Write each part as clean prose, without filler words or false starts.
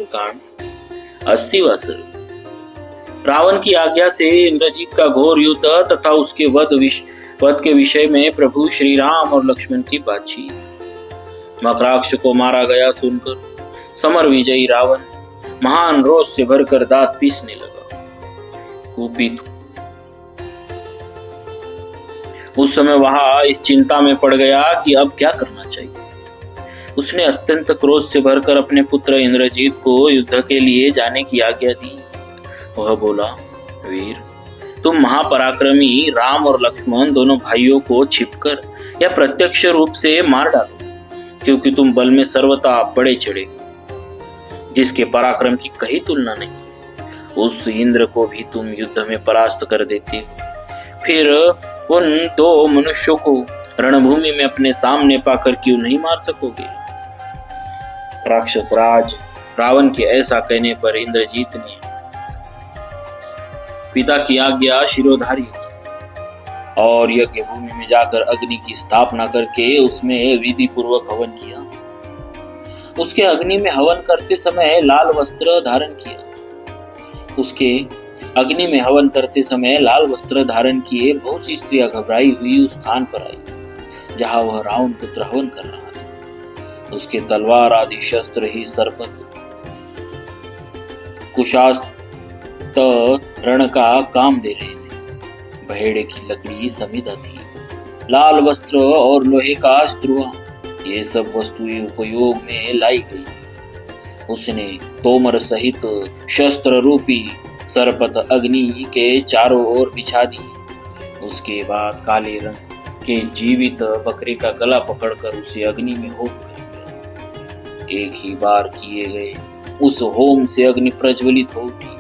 सुंदरकांड 80वां सर्ग। रावण की आज्ञा से इंद्रजीत का घोर युद्ध तथा उसके वध के विषय में प्रभु श्री राम और लक्ष्मण की बातचीत। मकराक्ष को मारा गया सुनकर समर विजयी रावण महान रोष से भरकर दांत पीसने लगा। कुपित उस समय वहां इस चिंता में पड़ गया कि अब क्या करना चाहिए। उसने अत्यंत क्रोध से भरकर अपने पुत्र इंद्रजीत को युद्ध के लिए जाने की आज्ञा दी। वह बोला, वीर, तुम महापराक्रमी राम और लक्ष्मण दोनों भाइयों को छिपकर या प्रत्यक्ष रूप से मार डालो, क्योंकि तुम बल में सर्वथा बड़े चढ़े, जिसके पराक्रम की कहीं तुलना नहीं। उस इंद्र को भी तुम युद्ध में परास्त कर देते हो, फिर उन दो मनुष्यों को रणभूमि में अपने सामने पाकर क्यों नहीं मार सकोगे। राक्षस राज रावण के ऐसा कहने पर इंद्रजीत ने पिता की आज्ञा शिरोधार्य की और यज्ञ भूमि में जाकर अग्नि की स्थापना करके उसमें विधि पूर्वक हवन किया। उसके अग्नि में हवन करते समय लाल वस्त्र धारण किया। उसके अग्नि में हवन करते समय लाल वस्त्र धारण किए बहुत सी स्त्रियां घबराई हुई उस स्थान पर आई जहां वह रावण पुत्र हवन कर रहा था। उसके तलवार आदि शस्त्र ही सर्पत कुशास्त रण का काम दे रहे थे। भेड़ की लकड़ी समिधा थी, लाल वस्त्र और लोहे का स्त्रुआ, ये सब वस्तुएं उपयोग में लाई गई। उसने तोमर सहित शस्त्र रूपी सरपत अग्नि के चारों ओर बिछा दी। उसके बाद काले रंग के जीवित बकरे का गला पकड़कर उसे अग्नि में होम कर दिया। एक ही बार किए गए उस होम से अग्नि प्रज्वलित हो उठी।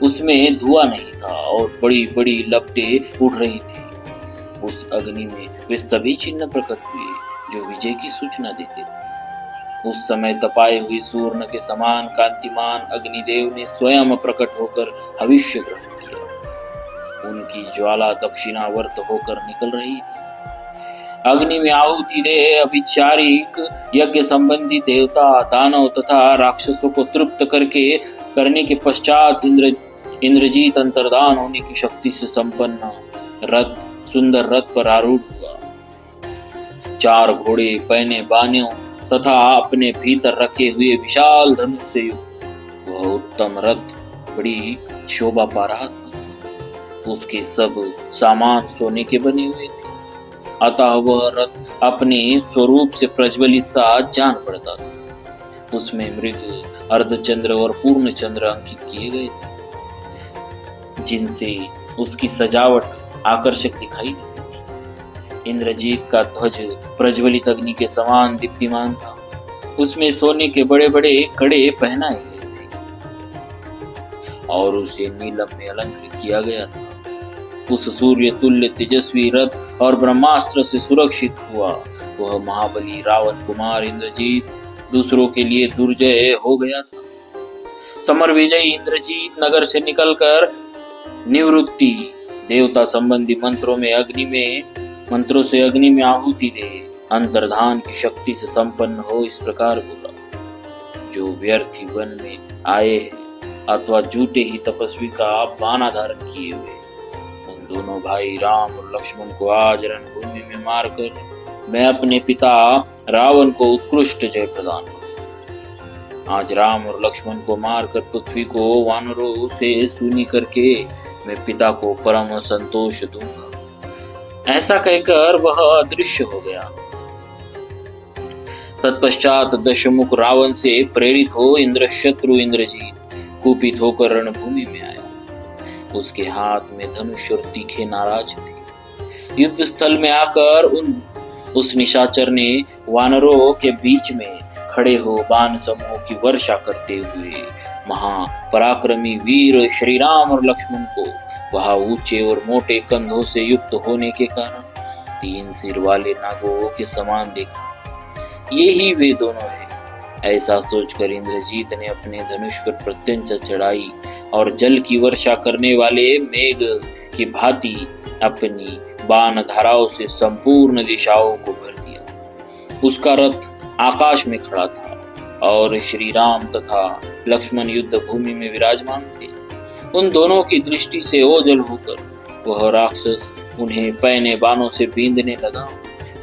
उसमें धुआं नहीं था और बड़ी बड़ी लपटें उठ रही थी। उस अग्नि में वे सभी चिन्ह प्रकट हुए जो विजय की सूचना देते थे। उस समय तपाए हुए सूर्ण के समान कांतिमान अग्निदेव ने स्वयं प्रकट होकर हविष्य ग्रहण किया। उनकी ज्वाला दक्षिणावर्त होकर निकल रही थी। अग्नि में आहुति दे अभिचारिक यज्ञ संबंधी देवता, दानव तथा राक्षसों को तृप्त करने के पश्चात इंद्रजीत अंतर्धान होने की शक्ति से संपन्न सुंदर रथ पर आरूढ़ हुआ। 4 घोड़े पहने बानियों तथा अपने भीतर रखे हुए विशाल धनुष से युक्त वह उत्तम रथ बड़ी शोभा पा रहा था। उसके सब सामान सोने के बने हुए थे, अतः वह रथ अपने स्वरूप से प्रज्वलित सा जान पड़ता था। उसमें मृग, अर्धचंद्र और पूर्ण चंद्र अंकित किए गए थे, जिनसे उसकी सजावट आकर्षक दिखाई देती थी। इंद्रजीत का ध्वज प्रज्वलित अग्नि के समान दीप्तिमान था। उसमें सोने के बड़े बड़े कड़े पहनाए गए थे और उसे नीलम में अलंकृत किया गया था। उस सूर्य तुल्य तेजस्वी रथ और ब्रह्मास्त्र से सुरक्षित हुआ वह महाबली रावण कुमार इंद्रजीत दूसरों के लिए दुर्जय हो गया था। समर विजयी इंद्रजीत नगर से निकलकर निवृत्ति देवता संबंधी मंत्रों से अग्नि में आहुति दे अंतर्धान की शक्ति से संपन्न हो इस प्रकार बोला, जो व्यर्थी वन में आए हैं अथवा झूठे ही तपस्वी का बाना धारण किए हुए, उन दोनों भाई राम और लक्ष्मण को आज रणभूमि में मारकर मैं अपने पिता रावण को उत्कृष्ट जय प्रदान करूं। आज राम और लक्ष्मण को मारकर पृथ्वी को वानरों से सूनी करके मैं पिता को परम संतोष दूंगा। ऐसा कहकर वह अदृश्य हो गया। तत्पश्चात दशमुख रावण से प्रेरित हो शत्रु इंद्रजीत कुपित होकर रणभूमि में आया। उसके हाथ में धनुष और तीखे नाराज थे। युद्ध स्थल में आकर उस निशाचर ने वानरों के बीच में खड़े हो बाण समूह की वर्षा करते हुए महापराक्रमी वीर श्री राम और लक्ष्मण को वहां ऊंचे और मोटे कंधों से युक्त होने के कारण 3 सिर वाले नागों के समान देखा। ये ही वे दोनों हैं। ऐसा सोचकर इंद्रजीत ने अपने धनुष पर प्रत्यंचा चढ़ाई और जल की वर्षा करने वाले मेघ की भांति अपनी बाण धाराओं से संपूर्ण दिशाओं को भर दिया। उसका रथ आकाश में खड़ा था और श्री राम तथा लक्ष्मण युद्ध भूमि में विराजमान थे। उन दोनों की दृष्टि से ओझल होकर वह राक्षस उन्हें पैने बाणों से बींधने लगा।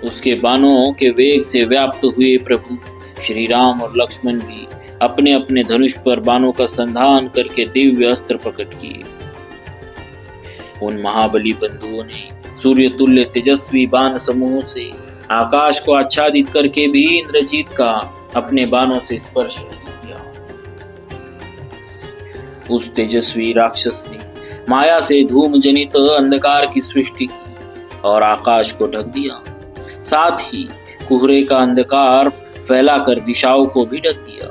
उसके बाणों के वेग से व्याप्त हुए प्रभु श्री राम और लक्ष्मण भी अपने अपने धनुष पर बाणों का संधान करके दिव्य अस्त्र प्रकट किए। उन महाबली बंधुओं ने सूर्य तुल्य तेजस्वी बाण समूह से आकाश को आच्छादित करके भी इंद्रजीत का अपने बाणों से स्पर्श नहीं किया। उस तेजस्वी राक्षस ने माया से धूम जनित अंधकार की सृष्टि की और आकाश को ढक दिया। साथ ही कोहरे का अंधकार फैलाकर दिशाओं को भी ढक दिया।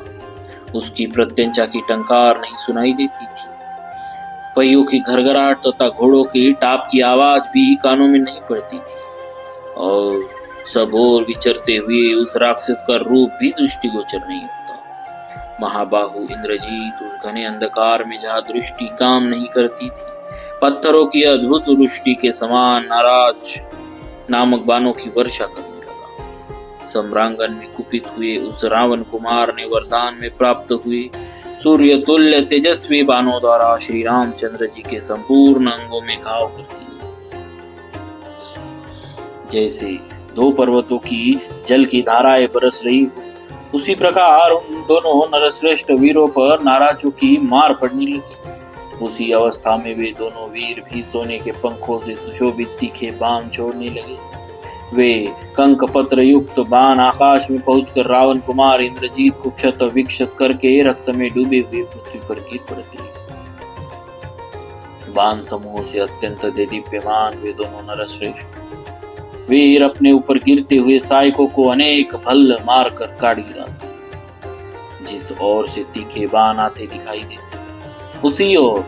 उसकी प्रत्यंचा की टंकार नहीं सुनाई देती थी। पहियों की घरघराहट तथा घोड़ों की टाप की आवाज भी कानों में नहीं पड़ती थी और सब ओर विचरते हुए उस राक्षस का रूप भी दृष्टिगोचर नहीं होता। महाबाहु इंद्रजीत उस घने अंधकार में जहाँ दृष्टि काम नहीं करती थी, पत्थरों की अद्भुत वृष्टि के समान नाराज नामक बाणों की वर्षा करने लगा। सम्रांगन में कुपित हुए उस रावण कुमार ने वरदान में प्राप्त हुए सूर्य तुल्य तेजस्वी बाणों द्वारा श्री रामचंद्र जी के संपूर्ण अंगों में घाव कर दिए। जैसे दो पर्वतों की जल की धाराएं बरस रही हो, उसी प्रकार उन दोनों नरश्रेष्ठ वीरों पर नाराजों की मार पड़ने लगी। उसी अवस्था में वे दोनों वीर भी सोने के पंखों से सुशोभित तीखे बाण छोड़ने लगे। वे कंक पत्र युक्त बाण आकाश में पहुंचकर रावण कुमार इंद्रजीत को क्षत विक्षत करके रक्त में डूबे हुए पृथ्वी पर गिर पड़ते। बाण समूह से अत्यंत देदीप्यमान वे दोनों नरश्रेष्ठ वीर अपने ऊपर गिरते हुए सहायकों को अनेक भल्ल मारकर काट गिराते। जिस ओर से तीखे बाण आते दिखाई देते, उसी ओर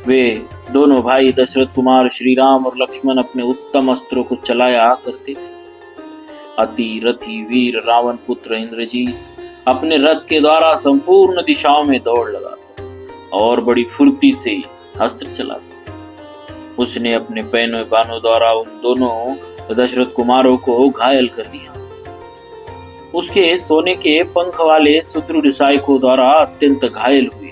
वे दोनों भाई दशरथ कुमार श्री राम और लक्ष्मण अपने उत्तम अस्त्रों को चलाया करते थे। अति रथी वीर रावण पुत्र इंद्रजीत अपने रथ के द्वारा संपूर्ण दिशाओं में दौड़ लगाता और बड़ी फुर्ती से अस्त्र चलाता। उसने अपने पैनों बाणों द्वारा उन दोनों दशरथ कुमारों को घायल कर दिया। उसके सोने के पंख वाले सुदृढ़ सहायकों द्वारा अत्यंत घायल हुए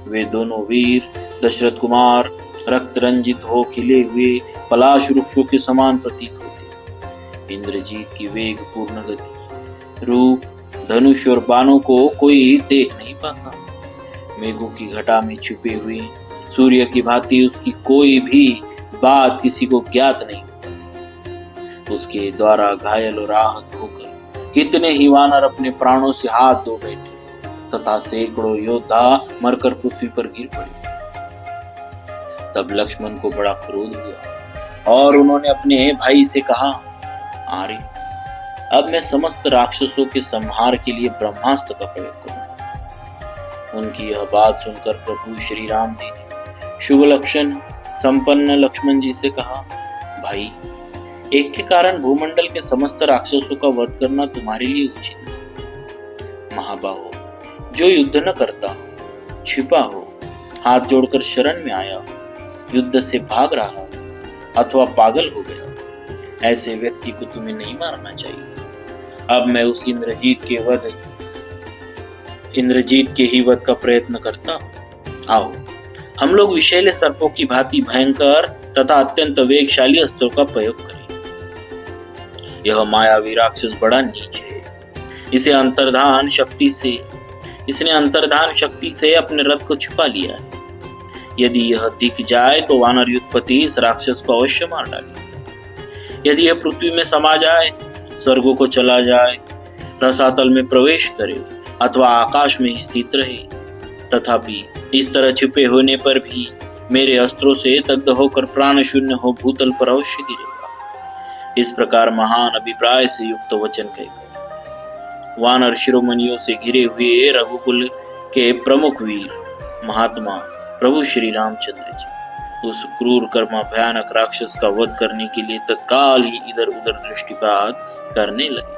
वे दोनों वीर दशरथ कुमार रक्त रंजित हो खिले हुए पलाश वृक्षों के समान प्रतीत होते। इंद्रजीत की वेग पूर्ण गति, रूप, धनुष और बाणों को कोई देख नहीं पाता। मेघों की घटा में छुपे हुए सूर्य की भांति उसकी कोई भी बात किसी को ज्ञात नहीं होती। उसके द्वारा घायल और आहत होकर कितने ही वानर अपने प्राणों से हाथ धो बैठे तथा सैकड़ों योद्धा मरकर पृथ्वी पर गिर पड़े। तब लक्ष्मण को बड़ा क्रोध हुआ और उन्होंने अपने भाई से कहा, आर्य, अब मैं समस्त राक्षसों के संहार के लिए ब्रह्मास्त्र का प्रयोग करूंगा। उनकी यह बात सुनकर प्रभु श्री राम जी ने शुभ लक्षण संपन्न लक्ष्मण जी से कहा, भाई, एक के कारण भूमंडल के समस्त राक्षसों का वध करना तुम्हारे लिए उचित नहीं। महाबाहो, जो युद्ध न करता हो, छिपा हो, हाथ जोड़कर शरण में आया हो, युद्ध से भाग रहा अथवा पागल हो गया, ऐसे व्यक्ति को तुम्हें नहीं मारना चाहिए। अब मैं उस इंद्रजीत के ही वध का प्रयत्न करता हूँ। आओ, हम लोग विषैले सर्पों की भांति भयंकर तथा अत्यंत वेगशाली अस्त्रों का प्रयोग करें। यह मायावी राक्षस बड़ा नीच है। इसने अंतर्धान शक्ति से अपने रथ को छिपा लिया है। यदि यह दिख जाए तो वानर युद्धपति इस राक्षस को अवश्य मार डाले। यदि यह पृथ्वी में समा जाए, स्वर्गों को चला जाए, रसातल में प्रवेश करे अथवा आकाश में ही स्थित रहे, तथापि इस तरह छिपे होने पर भी मेरे अस्त्रों से दग्ध होकर प्राण शून्य हो भूतल पर अवश्य गिरेगा। इस प्रकार महान अभिप्राय से युक्त वचन कहकर वानर शिरोमणियों से घिरे हुए रघुकुल के प्रमुख वीर महात्मा प्रभु श्री रामचंद्र जी उस क्रूर कर्मा भयानक राक्षस का वध करने के लिए तत्काल ही इधर उधर दृष्टिपात करने लगे।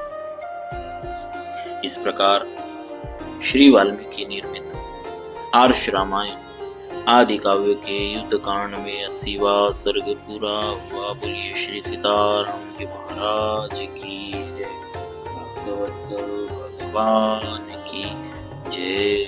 इस प्रकार श्री वाल्मीकि निर्मित आर्ष रामायण आदि काव्य के युद्ध कांड में 80वां सर्ग पूरा हुआ। बोलिए श्री सीताराम जी महाराज की जय, भगवत्सल भगवान की जय।